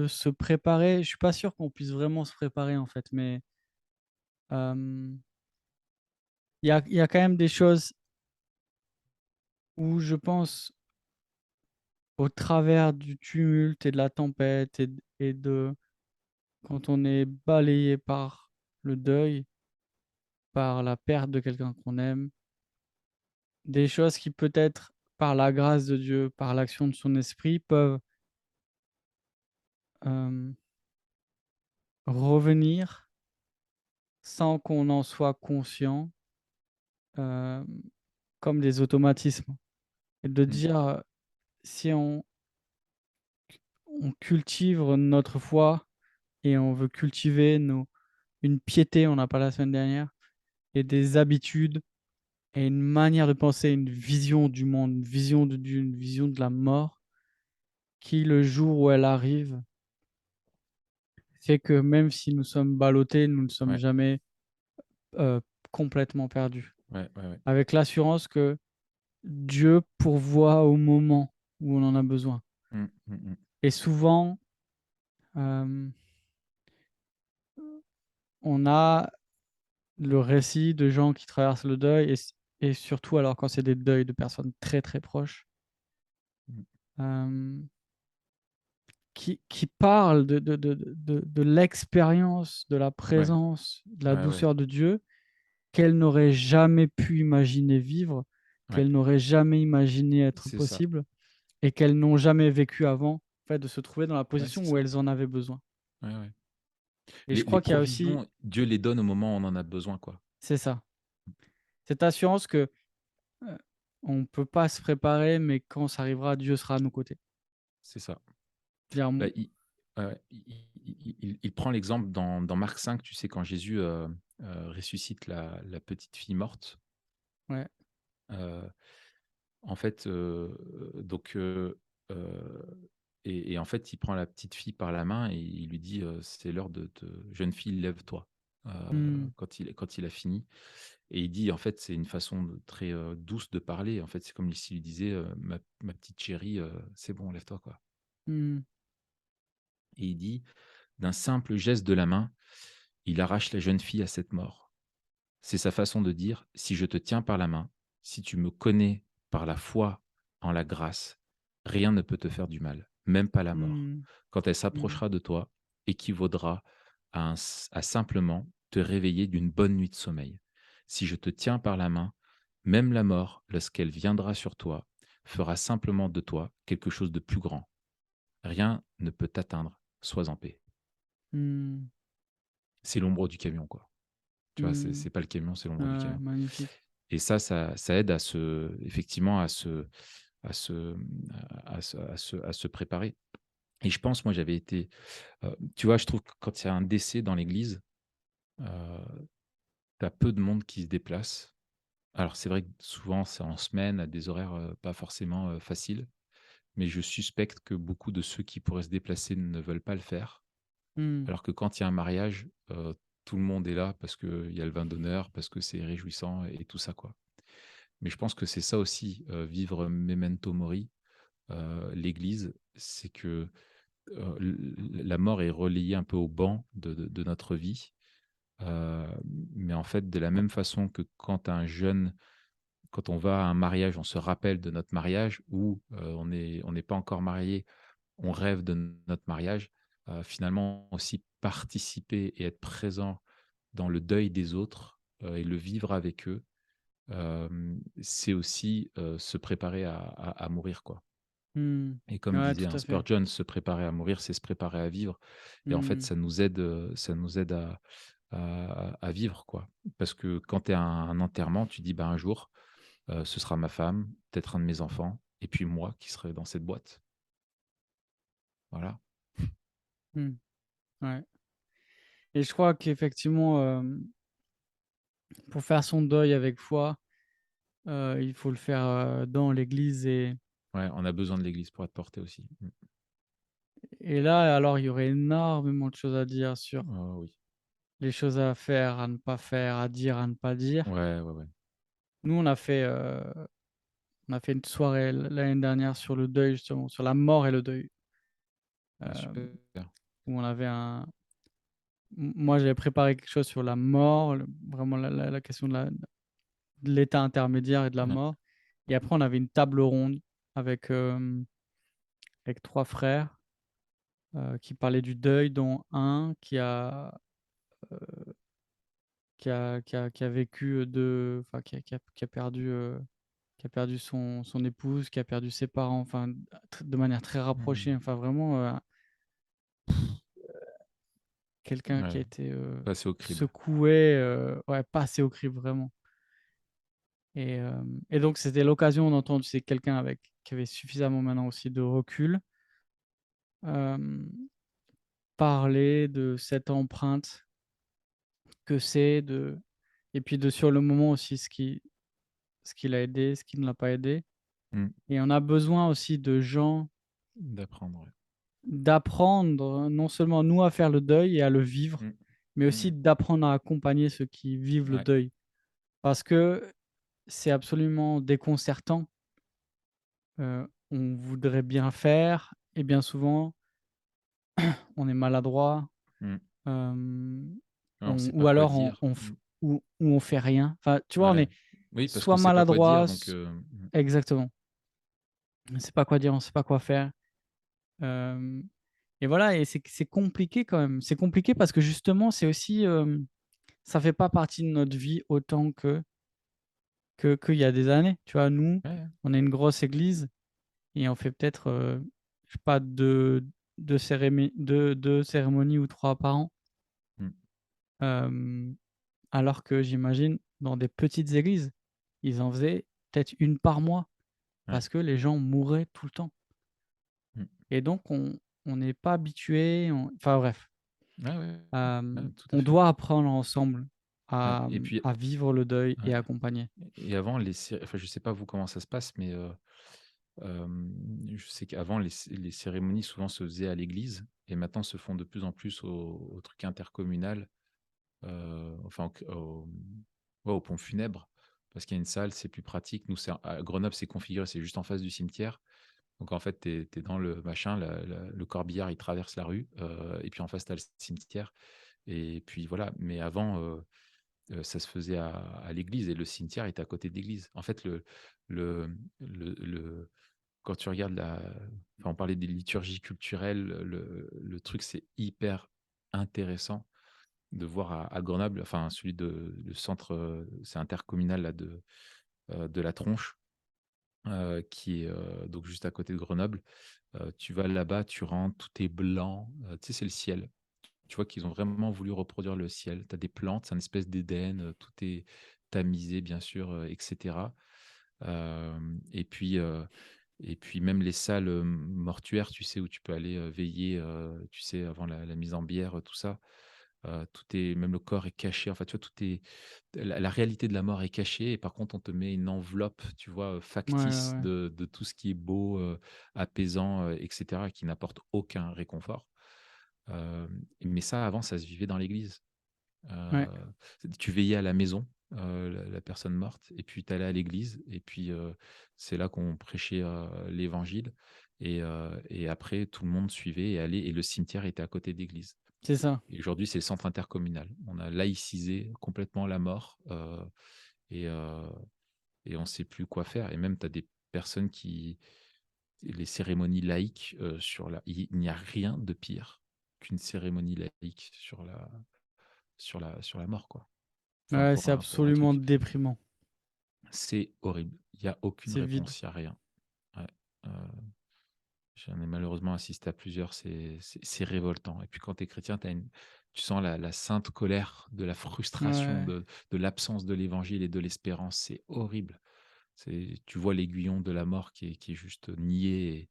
se préparer. Je suis pas sûr qu'on puisse vraiment se préparer en fait, mais, hem, il y a quand même des choses où je pense, au travers du tumulte et de la tempête et quand on est balayé par le deuil, par la perte de quelqu'un qu'on aime, des choses qui peut-être, par la grâce de Dieu, par l'action de son esprit, peuvent, hem, revenir sans qu'on en soit conscient, hem, comme des automatismes et de
Mmh.
dire, si on cultive notre foi et on veut cultiver une piété, on n'a pas la semaine dernière, et des habitudes et une manière de penser, une vision du monde, une vision de Dieu, une vision de la mort, qui le jour où elle arrive, fait que même si nous sommes ballottés, nous ne sommes
Ouais,
jamais, heu, complètement perdus.
ouais, ouais, ouais.
Avec l'assurance que Dieu pourvoit au moment où on en a besoin.
Mmh, mmh mh.
Et souvent, hem, on a le récit de gens qui traversent le deuil et surtout alors quand c'est des deuils de personnes très, très proches,
Mmh.
hem, qui parlent de l'expérience, de la
Ouais,
présence, de la
ouais, ouais,
douceur de Dieu qu'elles n'auraient jamais pu imaginer vivre,
ouais.
qu'elles n'auraient jamais imaginé être
C'est ça.
possible et qu'elles n'ont jamais vécu avant, en fait, de se trouver dans la
Ouais,
position
c'est
où
ça.
elles en avaient besoin.
Ouais, ouais.
Et je
Les
crois qu'il y a aussi
provisions, Dieu les donne au moment où on en a besoin, quoi.
c'est ça, cette assurance que, heu, on ne peut pas se préparer, mais quand ça arrivera, Dieu sera à nos côtés.
C'est ça.
Dire:
Bah,
«Mmh,
ouais, ouais, il prend l'exemple dans Marc 5, tu sais, quand Jésus, ressuscite la petite fille morte,
ouais,
heu, en fait, donc et en fait, il prend la petite fille par la main et il lui dit, «C'est l'heure de te jeune fille, lève-toi»,
mmh,
quand il a fini et il dit, en fait, c'est une façon très, douce de parler. En fait, c'est comme s'il lui disait, «Ma petite chérie, c'est bon, lève-toi, quoi»
mmh,
et il dit: «D'un simple geste de la main, il arrache la jeune fille à cette mort». C'est sa façon de dire: «Si je te tiens par la main, si tu me connais par la foi en la grâce, rien ne peut te faire du mal, même pas la mort.
mmh,
Quand elle
mmh,
s'approchera de toi, équivaudra à simplement te réveiller d'une bonne nuit de sommeil. Si je te tiens par la main, même la mort, lorsqu'elle viendra sur toi, fera simplement de toi quelque chose de plus grand. Rien ne peut t'atteindre, sois en paix».
mmh,
C'est l'ombre du camion, quoi. Tu vois? C'est
mmh.
c'est pas le camion, c'est l'ombre du
Ouais,
camion.
magnifique.
Et ça aide à se effectivement à se préparer. Et je pense, moi, j'avais été, tu vois, je trouve que quand il y a un décès dans l'église, heu, tu as peu de monde qui se déplace. Alors c'est vrai que souvent c'est en semaine à des horaires, pas forcément, faciles, mais je suspecte que beaucoup de ceux qui pourraient se déplacer ne veulent pas le faire.
Mmh,
Alors que quand il y a un mariage, tout le monde est là parce qu'il y a le vin d'honneur, parce que c'est réjouissant et tout ça, quoi. Mais je pense que c'est ça aussi, vivre memento mori, l'église, c'est que, la mort est relayée un peu au banc de notre vie, heu, mais en fait, de la même façon que quand on va à un mariage, on se rappelle de notre mariage ou, on n'est pas encore marié, on rêve de notre mariage, finalement aussi participer et être présent dans le deuil des autres, et le vivre avec eux, c'est aussi, se préparer à mourir, quoi.
mmh.
Et comme
Ouais,
disait,
tout
hein,
à fait.
Spurgeon: «Se préparer à mourir, c'est se préparer à vivre» et en fait,
Mmh,
ça nous aide à vivre, quoi. Parce que quand tu es à un enterrement, tu dis: «Bah, un jour, ce sera ma femme, peut-être un de mes enfants et puis moi qui serai dans cette boîte». Voilà.
mmh, ouais et je crois qu'effectivement, pour faire son deuil avec foi, il faut le faire, dans l'église
Ouais, on a besoin de l'église pour être porté aussi. Mmh.
et là, alors, il y aurait énormément de choses à dire sur
Oh oui.
les choses à faire, à ne pas faire, à dire, à ne pas dire.
Ouais, ouais, ouais.
Nous, on a fait une soirée l'année dernière sur le deuil, justement, sur la mort et le deuil,
Ah
hem,
super.
où on avait moi, j'avais préparé quelque chose sur la mort, vraiment la question de l'état intermédiaire et de la
Ouais,
mort et après on avait une table ronde avec, avec 3 frères, qui parlaient du deuil, dont un qui a vécu, enfin qui a perdu son épouse, qui a perdu ses parents, enfin de manière très rapprochée,
mmh,
enfin vraiment, quelqu'un qui
ouais,
a été,
passer au crible.
secoué, ouais, passé au crible vraiment Et donc c'était l'occasion d'entendre, c'est quelqu'un qui avait suffisamment maintenant aussi de recul, hem, parler de cette empreinte que c'est de et puis de sur le moment aussi ce qui l'a aidé, ce qui ne l'a pas aidé.
Mmh.
Et on a besoin aussi de gens
D'apprendre, ouais.
d'apprendre, non seulement nous à faire le deuil et à le vivre,
Mmh.
mais aussi
Mmh.
d'apprendre à accompagner ceux qui vivent le
Ouais.
deuil. Parce que c'est absolument déconcertant. On voudrait bien faire et bien souvent, on est maladroit,
Mmh.
hem,
Ouais, on sait pas
ou
quoi
alors on
dire.
on f
Mmh.
ou on fait rien. Enfin, tu vois, on
Ouais.
est
Oui, parce qu'on
soit
sait pas quoi dire
maladroit,
donc
s exactement. On ne sait pas quoi dire, on ne sait pas quoi faire. Hem et voilà et c'est compliqué quand même. C'est compliqué parce que justement, c'est aussi, ça fait pas partie de notre vie autant qu'il y a des années. Tu vois? Nous,
ouais.
on est une grosse église et on fait peut-être, je sais pas 2 cérémonies ou 3 par an.
Mmh.
Hem, alors que j'imagine dans des petites églises, ils en faisaient peut-être une par mois
Ouais.
parce que les gens mouraient tout le temps
Mmh.
et donc on n'est pas habitué, enfin bref.
Ouais, ouais, ouais, tout à
On
fait.
doit apprendre ensemble
Ouais et puis
à vivre le deuil
ouais
et accompagner.
et avant enfin, je sais pas vous comment ça se passe, mais je sais qu'avant les cérémonies souvent se faisaient à l'église et maintenant se font de plus en plus au truc intercommunal, enfin ouais, au pont funèbre parce qu'il y a une salle, c'est plus pratique. Nous, c'est à Grenoble, c'est configuré, c'est juste en face du cimetière. Donc en fait, tu es dans le machin, le corbillard, il traverse la rue, et puis en face, tu as le cimetière et puis voilà. Mais avant, ça se faisait à l'église et le cimetière était à côté de l'église. En fait, le le quand tu regardes enfin, on parlait des liturgies culturelles, le truc, c'est hyper intéressant de voir à Grenoble, enfin celui le centre, c'est intercommunal là de la Tronche, qui est, donc juste à côté de Grenoble. Tu vas là-bas, tu rentres, tout est blanc, tu sais, c'est le ciel. Tu vois qu'ils ont vraiment voulu reproduire le ciel. Tu as des plantes, c'est une espèce d'Éden, tout est tamisé bien sûr, et cetera. Et puis même les salles, mortuaires, tu sais, où tu peux aller, veiller, tu sais, avant la mise en bière, tout ça. Tout est même le corps est caché, enfin, tu vois, tout est la réalité de la mort est cachée et par contre, on te met une enveloppe, tu vois,
Ouais, ouais,
factice
ouais.
de tout ce qui est beau, apaisant, et cetera, qui n'apporte aucun réconfort. Mais ça, avant, ça se vivait dans l'église.
Ouais,
Tu veillais à la maison, la personne morte et puis tu allais à l'église et puis, c'est là qu'on prêchait, l'évangile et après tout le monde suivait et allait et le cimetière était à côté de l'église.
c'est ça.
Et aujourd'hui, c'est le centre intercommunal. On a laïcisé complètement la mort, et heu et on ne sait plus quoi faire et même tu as des personnes qui les cérémonies laïques, il n'y a rien de pire qu'une cérémonie laïque sur la mort, quoi. Enfin,
Ouais,
pour
c'est
un
absolument
truc,
déprimant.
c'est horrible. Il y a aucune
C'est vide.
réponse, il y a rien. Ouais, heu, j'en ai malheureusement assisté à plusieurs, c'est révoltant et puis quand tu es chrétien, tu sens la sainte colère de la frustration
Ouais.
de l'absence de l'évangile et de l'espérance, c'est horrible. Tu vois l'aiguillon de la mort qui est juste nié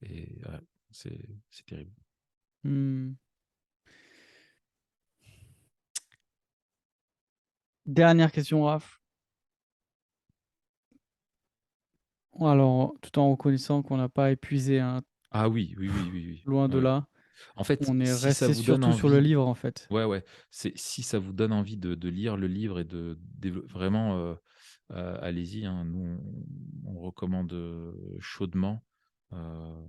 et ouais, c'est terrible.
Mmh. Dernière question, Raph. Alors, tout en reconnaissant qu'on n'a pas épuisé, hein,
Ah oui, oui, oui, oui, oui.
loin de
Ouais, ouais.
là.
En fait,
On est
si ça
resté
vous donne
surtout sur le
envie
livre, en fait.
ouais, ouais, si ça vous donne envie de lire le livre et de vraiment, allez-y, hein. Nous, on recommande, chaudement. Heu,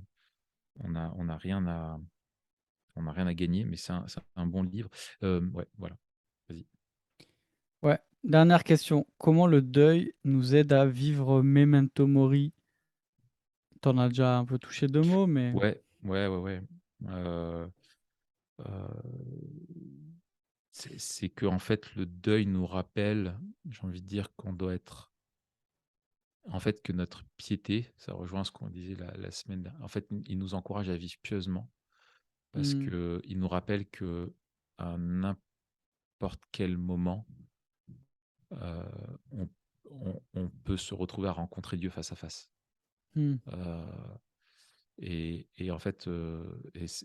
on n'a rien à gagner, mais c'est un bon livre. Ouais, voilà, vas-y.
Ouais. Dernière question. Comment le deuil nous aide à vivre memento mori? Tu en as déjà un peu touché 2 mots, mais
Ouais, ouais, ouais, ouais. Heu, heu, c'est qu'en fait, le deuil nous rappelle, j'ai envie de dire qu'on doit être en fait, que notre piété, ça rejoint ce qu'on disait la semaine dernière. En fait, il nous encourage à vivre pieusement parce
mmh,
qu'il nous rappelle que à n'importe quel moment, on on peut se retrouver à rencontrer Dieu face à face.
Mmh.
Euh, et en fait,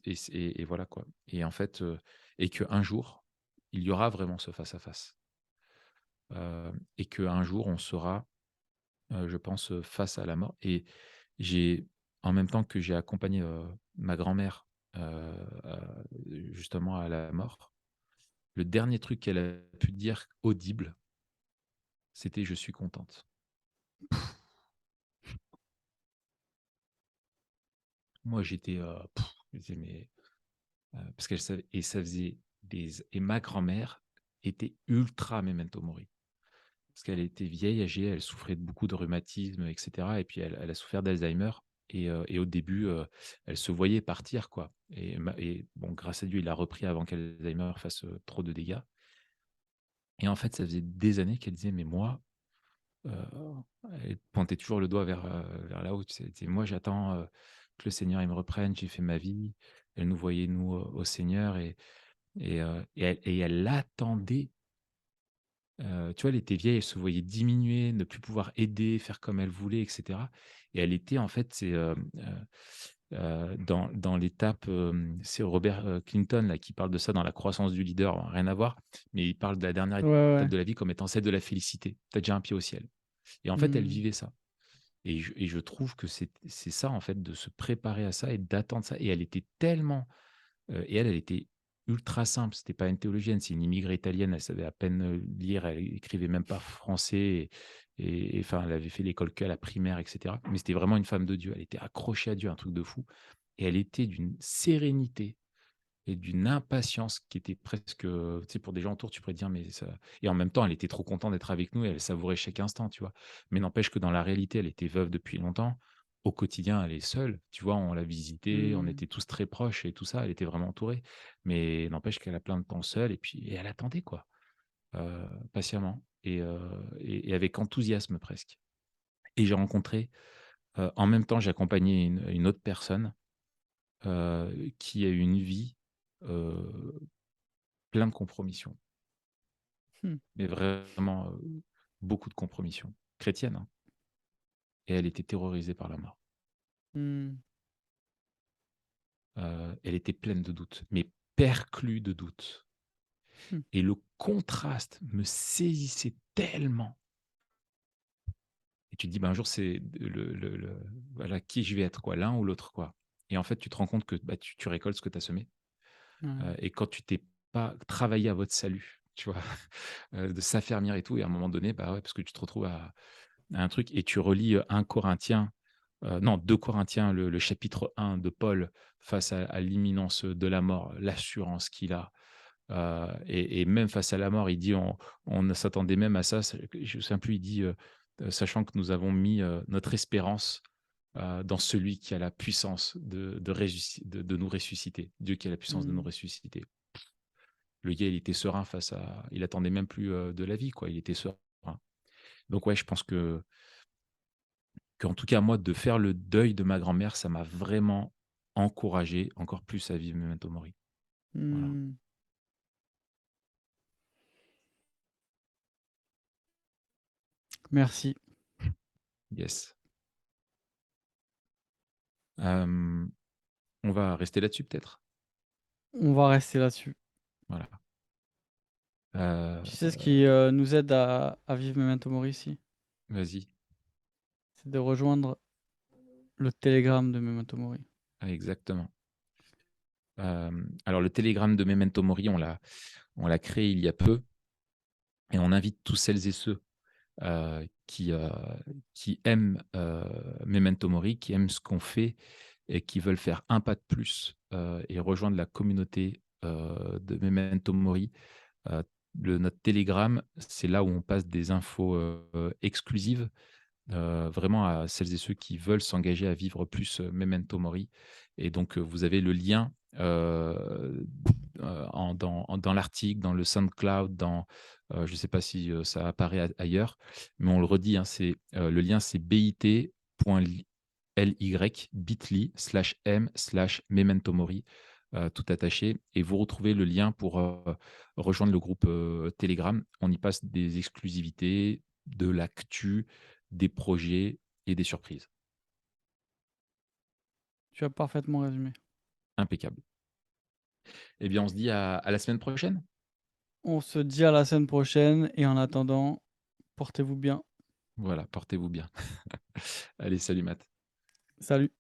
et voilà quoi. Et en fait, et qu'un jour, il y aura vraiment ce face à face. Et qu'un jour, on sera, je pense, face à la mort. Et j'ai, en même temps que j'ai accompagné ma grand-mère justement à la mort, le dernier truc qu'elle a pu dire audible, c'était: «Je suis contente». Moi, j'étais, je disais: «Mais» parce qu'elle savait, et ça faisait des, et ma grand-mère était ultra memento mori. Parce qu'elle était vieille, âgée, elle souffrait de beaucoup de rhumatisme et cetera, et puis elle a souffert d'Alzheimer, et au début, elle se voyait partir quoi, et bon, grâce à Dieu, il a repris avant qu'Alzheimer fasse, trop de dégâts. Et en fait, ça faisait des années qu'elle disait: «Mais moi», heu, elle pointait toujours le doigt vers là-haut, tu sais? Elle disait: «Moi, j'attends, que le Seigneur, il me reprenne, j'ai fait ma vie». Elle nous voyait, nous, au Seigneur, et elle attendait. Tu vois, elle était vieille, elle se voyait diminuer, ne plus pouvoir aider, faire comme elle voulait, et cetera. Et elle était en fait, dans l'étape, c'est Robert, Clinton là qui parle de ça dans La croissance du leader, rien à voir, mais il parle de la dernière
Ouais, ouais.
étape de la vie comme étant celle de la félicité. Tu as déjà un pied au ciel. Et en fait, elle
Mmh.
vivait ça. Et je trouve que c'est ça en fait, de se préparer à ça et d'attendre ça. Et elle était tellement, et elle était ultra simple. C'était pas une théologienne, c'est une immigrée italienne. Elle savait à peine, lire, elle écrivait même pas français, et enfin, elle avait fait l'école qu'à la primaire, et cetera. Mais c'était vraiment une femme de Dieu. Elle était accrochée à Dieu, un truc de fou, et elle était d'une sérénité et d'une impatience qui était presque, tu sais, pour des gens autour, tu pourrais dire: «Mais ça», et en même temps, elle était trop contente d'être avec nous et elle savourait chaque instant, tu vois? Mais n'empêche que dans la réalité, elle était veuve depuis longtemps. Au quotidien, elle est seule, tu vois? On l'a visitée, on
Mmh.
était tous très proches et tout ça, elle était vraiment entourée. Mais n'empêche qu'elle a plein de temps seule, et elle attendait quoi, patiemment, et avec enthousiasme presque. Et j'ai rencontré, en même temps, j'accompagnais une autre personne, qui a eu une vie, heu, plein de compromissions.
Mmh.
Mais vraiment, beaucoup de compromissions, chrétiennes, hein, et elle était terrorisée par la mort.
Mmh.
Elle était pleine de doutes, mais perclue de doutes,
Mmh.
et le contraste me saisissait tellement, et tu te dis: «Ben, un jour, c'est le voilà, qui je vais être quoi, l'un ou l'autre, quoi». Et en fait, tu te rends compte que, bah, tu récoltes ce que tu as semé,
Ouais.
et quand tu t'es pas travaillé à votre salut, tu vois? De s'affermir et tout, et à un moment donné, bah, ouais, parce que tu te retrouves à un truc, et tu relis, 1 Corinthiens, non, 2 Corinthiens, le chapitre 1 de Paul face à l'imminence de la mort, l'assurance qu'il a, et même face à la mort, il dit: «On s'attendait même à ça». C'est je ne sais plus, il dit, «Sachant que nous avons mis, notre espérance, dans celui qui a la puissance de nous ressusciter, Dieu qui a la puissance de nous
Mmh.
ressusciter». Le gars, il était serein face à, il attendait même plus, de la vie, quoi, il était serein. Donc ouais, je pense qu'en tout cas, moi, de faire le deuil de ma grand-mère, ça m'a vraiment encouragé encore plus à vivre Memento Mori. Voilà.
Mmh. Merci.
Yes. Hem, on va rester là-dessus peut-être?
On va rester là-dessus.
Voilà.
Tu sais ce qui, nous aide à vivre Memento Mori ici?
Vas-y.
C'est de rejoindre le Telegram de Memento Mori.
Exactement. Alors le Telegram de Memento Mori, on l'a créé il y a peu, et on invite tous celles et ceux, qui aiment, Memento Mori, qui aiment ce qu'on fait et qui veulent faire un pas de plus, et rejoindre la communauté, de Memento Mori. Heu, notre Telegram, c'est là où on passe des infos, exclusives, vraiment à celles et ceux qui veulent s'engager à vivre plus, Memento Mori. Et donc, vous avez le lien, dans l'article, dans le SoundCloud, je ne sais pas si, ça apparaît ailleurs, mais on le redit, hein, le lien, c'est bit.ly/m/memento mori, tout attaché, et vous retrouvez le lien pour, rejoindre le groupe, Telegram. On y passe des exclusivités, de l'actu, des projets et des surprises.
Tu as parfaitement résumé.
Impeccable. Eh bien, on se dit à la semaine prochaine.
On se dit à la semaine prochaine et en attendant, portez-vous bien.
Voilà, portez-vous bien. Allez, salut Matt.
Salut.